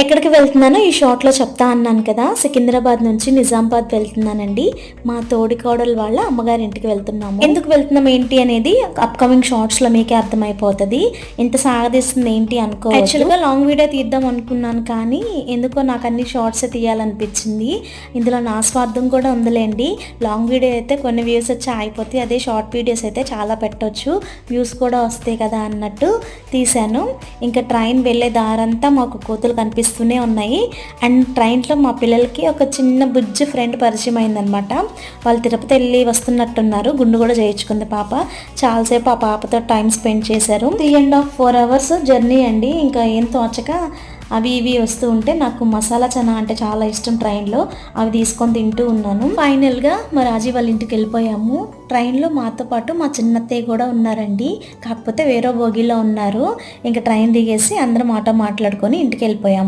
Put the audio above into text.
ఎక్కడికి వెళ్తున్నానో ఈ షార్ట్లో చెప్తా అన్నాను కదా, సికింద్రాబాద్ నుంచి నిజామాబాద్ వెళ్తున్నానండి. మా తోడికోడలు వాళ్ళ అమ్మగారింటికి వెళ్తున్నాము. ఎందుకు వెళ్తున్నాం ఏంటి అనేది అప్కమింగ్ షార్ట్స్లో మీకే అర్థమైపోతుంది. ఇంత సాగదీస్తుంది ఏంటి అనుకో. యాక్చువల్గా లాంగ్ వీడియో తీద్దాం అనుకున్నాను, కానీ ఎందుకో నాకు అన్ని షార్ట్స్ తీయాలనిపించింది. ఇందులో నా స్వార్థం కూడా ఉందిలేండి. లాంగ్ వీడియో అయితే కొన్ని వ్యూస్ వచ్చి ఆగిపోతాయి, అదే షార్ట్ వీడియోస్ అయితే చాలా పెట్టవచ్చు, వ్యూస్ కూడా వస్తాయి కదా అన్నట్టు తీశాను. ఇంకా ట్రైన్ వెళ్ళే దారంతా మాకు కోతులు కనిపిస్తూనే ఉన్నాయి. అండ్ ట్రైన్లో మా పిల్లలకి ఒక చిన్న బుజ్జి ఫ్రెండ్ పరిచయం అయిందనమాట. వాళ్ళు తిరుపతి వెళ్ళి వస్తున్నట్టున్నారు. గుండు కూడా చేయించుకుంది పాప. చాలాసేపు ఆ పాపతో టైం స్పెండ్ చేశారు. 3.5-4 hours జర్నీ అండి. ఇంకా ఏం తోచక అవి ఇవి వస్తూ ఉంటే నాకు మసాలా చనా అంటే చాలా ఇష్టం. ట్రైన్లో అవి తీసుకొని తింటూ ఉన్నాను. ఫైనల్గా మా రాజీ వాళ్ళ ఇంటికి వెళ్ళిపోయాము. ట్రైన్లో మాతో పాటు మా చిన్నత్తయ్య కూడా ఉన్నారండి, కాకపోతే వేరే బోగిలో ఉన్నారు. ఇంకా ట్రైన్ దిగేసి అందరం ఆటో మాట్లాడుకొని ఇంటికి వెళ్ళిపోయాము.